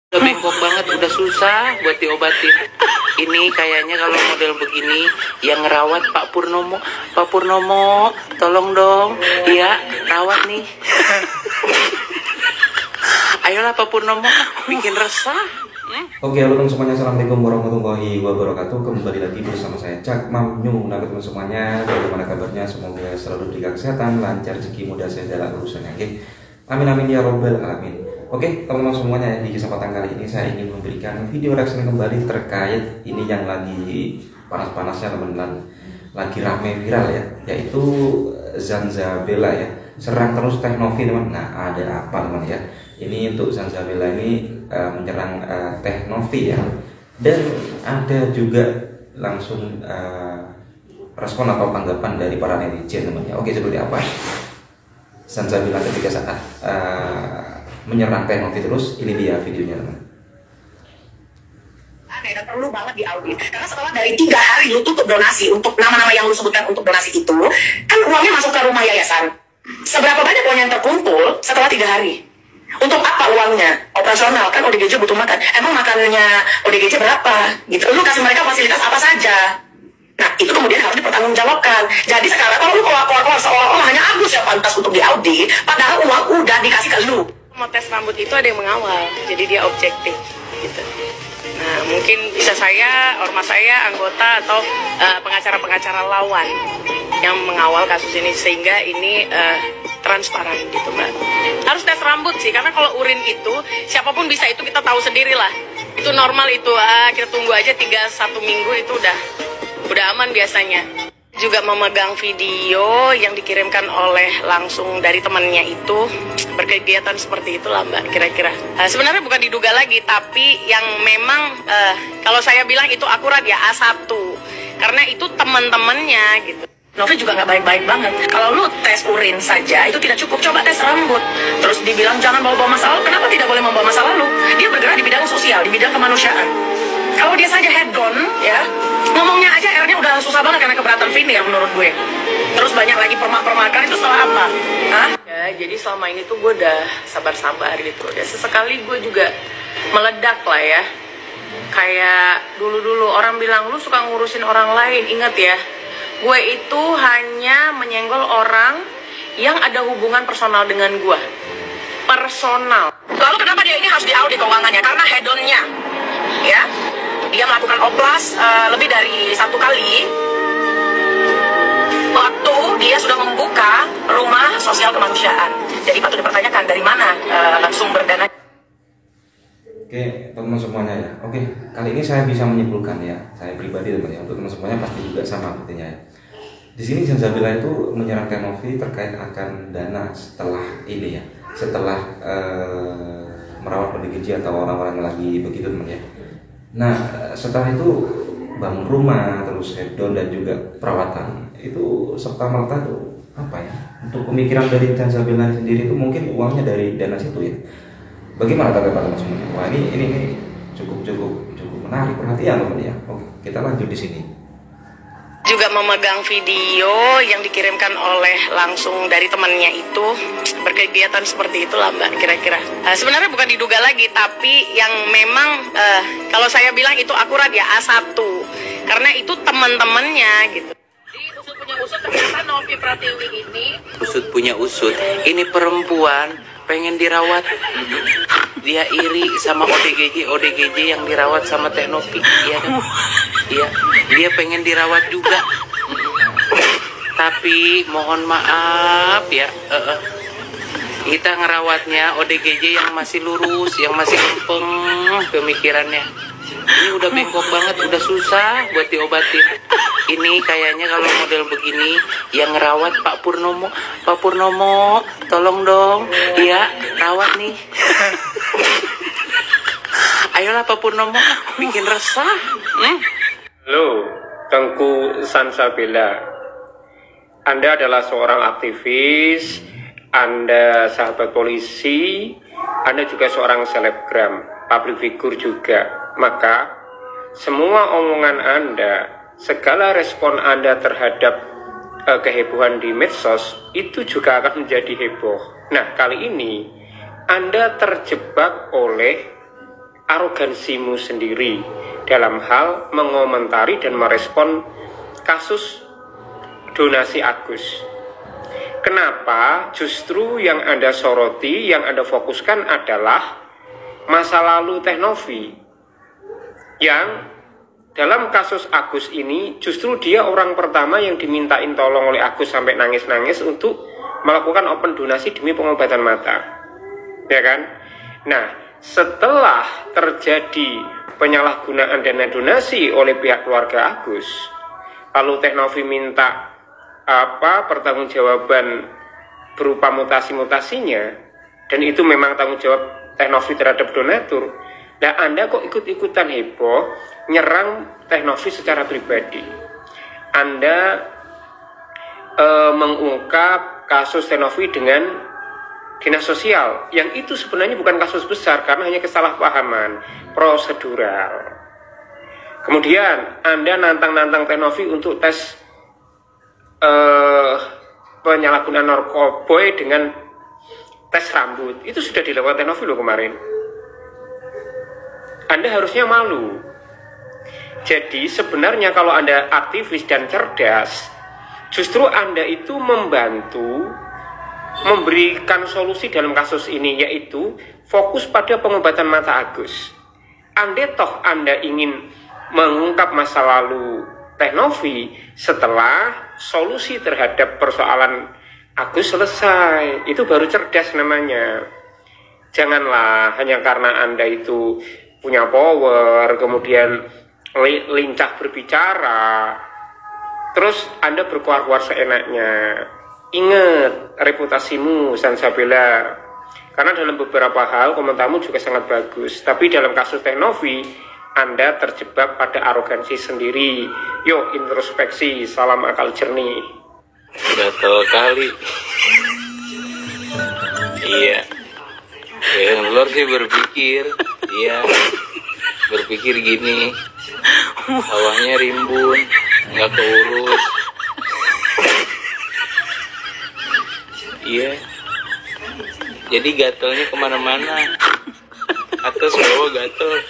Udah bengkok banget, udah susah buat diobatin. Ini kayaknya kalau model begini yang ngerawat Pak Purnomo. Pak Purnomo, tolong dong. Iya, rawat nih. Ayolah Pak Purnomo, bikin resah. Oke, halo teman semuanya, assalamualaikum warahmatullahi wabarakatuh. Kembali lagi bersama saya Cak Mamnyu. Nah, teman semuanya, bagaimana kabarnya? Semoga selalu diberikan kesehatan, lancar, rezeki, mudah saya dalam urusannya. Oke, amin amin ya robbal alamin. Oke, teman-teman semuanya, di kesempatan kali ini saya ingin memberikan video reaksi kembali terkait ini yang lagi panas-panasnya teman-teman, lagi rame viral ya, yaitu Zanzabella ya, serang terus Teh Novi teman. Nah, ada apa teman ya? Ini untuk Zanzabella ini menyerang Teh Novi ya, dan ada juga langsung respon atau tanggapan dari para netizen teman ya. Oke, seperti apa Zanzabella ketika saat menyerang Teh Novi terus? Ini dia videonya teman. Dan perlu banget diaudit karena setelah dari 3 hari lu tutup donasi untuk nama-nama yang lu sebutkan untuk donasi itu, kan uangnya masuk ke rumah yayasan. Seberapa banyak uang yang terkumpul setelah 3 hari? Untuk apa uangnya? Operasional, kan ODGJ butuh makan. Emang makanannya ODGJ berapa? Gitu. Lu kasih mereka fasilitas apa saja? Nah, itu kemudian harus dipertanggungjawabkan. Jadi sekarang kalau lu keluar seolah-olah hanya Agus yang pantas untuk diaudit, padahal uang udah dikasih ke lu. Mau tes rambut itu ada yang mengawal, jadi dia objektif gitu. Nah, mungkin bisa saya, ormas saya, anggota atau pengacara-pengacara lawan yang mengawal kasus ini sehingga ini transparan gitu Mbak. Harus tes rambut sih, karena kalau urin itu siapapun bisa, itu kita tahu sendiri lah. Itu normal itu, kita tunggu aja 1 minggu itu udah aman biasanya. Juga memegang video yang dikirimkan oleh langsung dari temannya itu, berkegiatan seperti itulah Mbak kira-kira. Sebenarnya bukan diduga lagi, tapi yang memang kalau saya bilang itu akurat ya A1, karena itu teman-temannya gitu. Novi juga nggak baik-baik banget. Kalau lu tes urin saja itu tidak cukup, coba tes rambut. Terus dibilang jangan bawa-bawa masa lalu, kenapa tidak boleh membawa masa lalu? Dia bergerak di bidang sosial, di bidang kemanusiaan. Kalau dia saja head on, ya, ngomongnya aja akhirnya udah susah banget karena keberatan vinir menurut gue. Terus banyak lagi permak-permakan, itu salah apa? Hah? Ya, jadi selama ini tuh gue udah sabar-sabar gitu. Dan sesekali gue juga meledak lah ya. Kayak dulu-dulu orang bilang, lu suka ngurusin orang lain. Ingat ya, gue itu hanya menyenggol orang yang ada hubungan personal dengan gue. Personal. Lalu kenapa dia ini harus diaudit keuangannya? Karena head on-nya, ya. Dia melakukan oplas lebih dari 1 kali waktu dia sudah membuka rumah sosial kemanusiaan. Jadi patut dipertanyakan dari mana sumber dana. Oke, teman semuanya ya. Oke, kali ini saya bisa menyimpulkan ya, saya pribadi teman ya, untuk teman semuanya pasti juga sama artinya ya. Di sini Zanzabella itu menyerang Teh Novi terkait akan dana setelah ini ya, setelah merawat ODGJ atau orang-orang yang lagi begitu teman ya. Nah, setelah itu bangun rumah, terus hedon dan juga perawatan itu serta merta itu apa ya? Untuk pemikiran dari Zanzabella sendiri itu mungkin uangnya dari dana situ ya. Bagaimana tanggapan teman semuanya? Wah, ini cukup menarik perhatian teman ya. Oke, kita lanjut di sini. Juga memegang video yang dikirimkan oleh langsung dari temannya itu, berkegiatan seperti itulah Mbak kira-kira. Sebenarnya bukan diduga lagi, tapi yang memang kalau saya bilang itu akurat ya A1, karena itu teman-temannya gitu. Jadi usut punya usut, ternyata Novi Pratiwi ini Usut punya usut, ini perempuan pengen dirawat, dia iri sama ODGJ yang dirawat sama Teh Novi. Iya kan? Iya, dia pengen dirawat juga. Tapi mohon maaf ya, kita ngerawatnya ODGJ yang masih lurus, yang masih lempeng pemikirannya. Ini udah bengkok banget, udah susah buat diobatin. Ini kayaknya kalau model begini yang ngerawat Pak Purnomo. Pak Purnomo, tolong dong. Iya, rawat nih. Ayolah Pak Purnomo, bikin resah. Halo, Tengku Zanzabella. Anda adalah seorang aktivis, Anda sahabat polisi, Anda juga seorang selebgram, public figure juga. Maka, semua omongan Anda, segala respon Anda terhadap kehebohan di medsos, itu juga akan menjadi heboh. Nah, kali ini Anda terjebak oleh arogansimu sendiri dalam hal mengomentari dan merespon kasus donasi Agus. Kenapa justru yang Anda soroti, yang Anda fokuskan adalah masa lalu Teh Novi, yang dalam kasus Agus ini justru dia orang pertama yang dimintain tolong oleh Agus sampai nangis-nangis untuk melakukan open donasi demi pengobatan mata, ya kan? Nah, setelah terjadi penyalahgunaan dana donasi oleh pihak keluarga Agus, lalu Teh Novi minta pertanggungjawaban berupa mutasi-mutasinya, dan itu memang tanggung jawab Teh Novi terhadap donatur. Nah, Anda kok ikut-ikutan heboh nyerang Teh Novi secara pribadi. Anda mengungkap kasus Teh Novi dengan dinas sosial, yang itu sebenarnya bukan kasus besar karena hanya kesalahpahaman prosedural. Kemudian Anda nantang-nantang Teh Novi untuk tes penyalahgunaan narkoba dengan tes rambut. Itu sudah dilakukan Teh Novi loh kemarin. Anda harusnya malu. Jadi sebenarnya kalau Anda aktivis dan cerdas, justru Anda itu membantu memberikan solusi dalam kasus ini, yaitu fokus pada pengobatan mata Agus. Andai toh Anda ingin mengungkap masa lalu Teh Novi setelah solusi terhadap persoalan Agus selesai, itu baru cerdas namanya. Janganlah hanya karena Anda itu punya power, kemudian lincah berbicara, terus Anda berkuar-kuar seenaknya. Ingat reputasimu, Sansabella. Karena dalam beberapa hal komentarmu juga sangat bagus. Tapi dalam kasus Teh Novi, Anda terjebak pada arogansi sendiri. Yuk introspeksi, salam akal jernih. Gatel kali. Iya. Yang Lord sih berpikir gini, hawanya rimbun, nggak keurus. Iya. Jadi gatelnya kemana-mana, atas bawah gatel.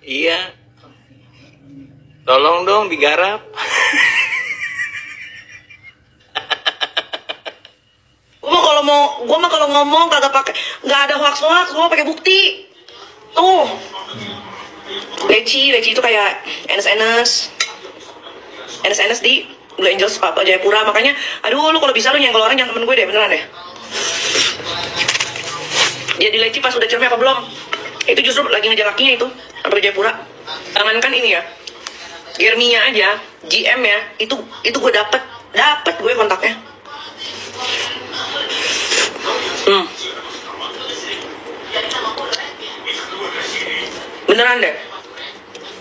Iya. Tolong dong digarap. Gue mah kalau ngomong kagak pakai, nggak ada hoax, gue pakai bukti. Tuh, leci itu kayak NS di Blue Angels Papa Jayapura. Makanya, aduh lu kalau bisa lu nyenggol orang jangan temen gue deh, beneran deh. Dia di leci pas udah cermin apa belum? Itu justru lagi ngejar lakinya itu sampai Jayapura. Jangankan ini ya, Germinya aja, GM ya, itu gue dapet gue kontaknya. Beneran deh,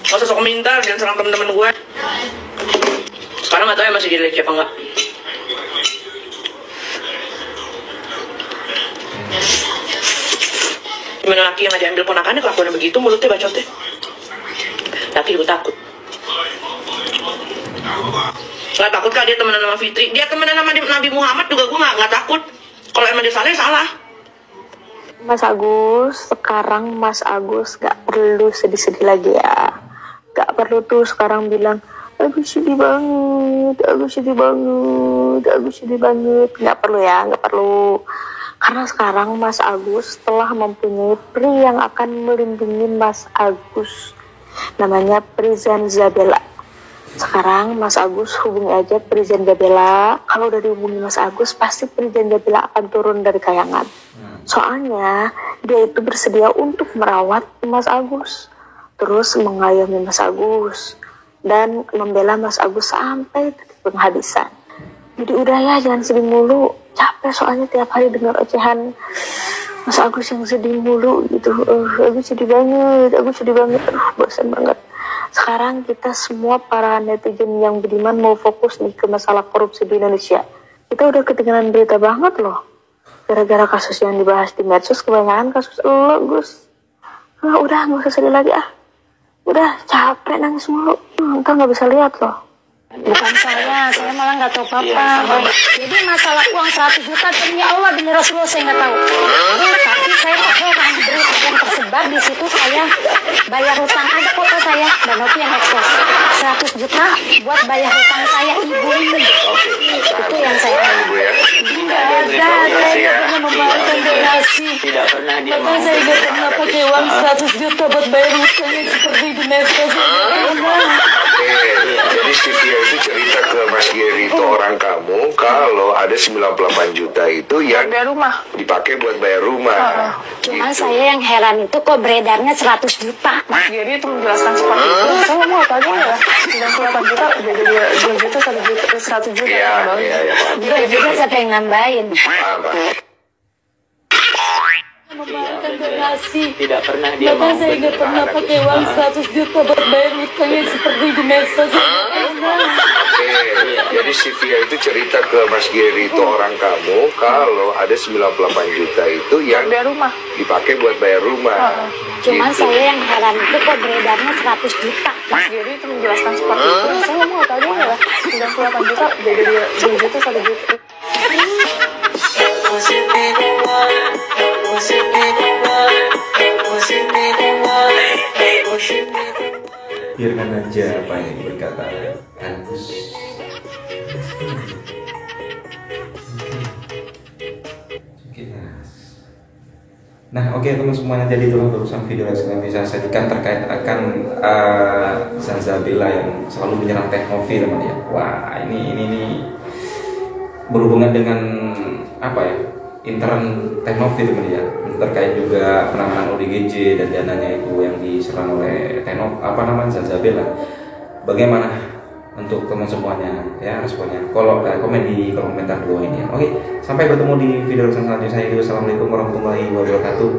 gak usah sok minta dan serang temen-temen gue. Sekarang gak tau ya masih di leci apa enggak. Gimana laki yang gak diambil ponakannya kelakuannya begitu, mulutnya bacotnya. Laki juga takut. Gak takut kak dia temenan sama Fitri. Dia temenan sama Nabi Muhammad juga gue gak takut. Kalau emang dia salah, ya salah. Mas Agus, sekarang Mas Agus gak perlu sedih-sedih lagi ya. Gak perlu tuh sekarang bilang, Agus sedih banget. Gak perlu ya, gak perlu. Karena sekarang Mas Agus telah mempunyai pri yang akan melindungi Mas Agus. Namanya Pri Zanzabella. Sekarang Mas Agus hubungi aja Pri Zanzabella. Kalau udah dihubungi Mas Agus, pasti Pri Zanzabella akan turun dari kayangan. Soalnya dia itu bersedia untuk merawat Mas Agus, terus mengayomi Mas Agus, dan membela Mas Agus sampai penghabisan. Jadi udah ya, jangan sedih mulu. Capek soalnya tiap hari dengar ocehan Mas Agus yang sedih mulu gitu. Agus sedih banget. Bosan banget. Sekarang kita semua para netizen yang budiman mau fokus nih ke masalah korupsi di Indonesia. Kita udah ketinggalan berita banget loh. Gara-gara kasus yang dibahas di medsos, kebanyakan kasus lo, Gus. Udah, gak usah sedih lagi ah. Udah, capek nangis mulu. Ntar gak bisa lihat loh. Bukan saya malah nggak tahu apa-apa. Jadi masalah uang 100 juta demi Allah demi Rasulullah saya nggak tahu. Tapi saya pakai orang berita yang tersebar di situ, saya bayar hutang, ada foto saya dan Novi yang ekspos 100 juta buat bayar hutang saya ibu ini. Itu yang saya tahu. Tidak ada, saya nggak pernah membayarkan donasi. Tidak pernah dia Bahkan saya nggak pernah pakai uang 100 juta buat bayar hutang yang seperti di medsos. Jadi Sylvia itu cerita ke Mas Gary itu orang kamu kalau ada 98 juta itu yang Bayar rumah. dipakai buat bayar rumah. Cuman Gitu. saya yang heran itu kok beredarnya 100 juta. Mas Gary itu menjelaskan seperti itu. Saya ngomong apa aja ya? 98 juta udah jadi 2 juta 1 juta. Iya, iya, iya. Juga juga siapa yang nambahin? Apa? Membayarkan donasi. tidak pernah dia Bahkan mau saya nggak pernah pakai uang 100 juta buat bayar hutang yang seperti di medsos. Jadi Sylvia itu cerita ke Mas Gary itu orang kamu kalau ada 98 juta itu yang Bayar rumah. dipakai buat bayar rumah. Cuman Gitu. saya yang heran itu kok beredarnya 100 juta. Mas Gary itu menjelaskan seperti itu. Saya ngomong apa aja ya? 98 juta udah jadi 2 juta 1 juta. Biarkan aja apa yang berkata Agus. Nah, oke teman semuanya, jadi itu urusan video yang bisa saya sajikan terkait akan Zanzabila yang selalu menyerang Teknovi, teman ya. Wah, ini berhubungan dengan apa ya? Intern Teknovi, teman ya. Terkait juga penanganan ODGJ dan dananya itu yang diserang oleh Zanzabila. Bagaimana untuk teman semuanya ya responnya? Komen di kolom komentar bawah ini ya. Oke, sampai bertemu di video selanjutnya. Assalamualaikum warahmatullahi wabarakatuh.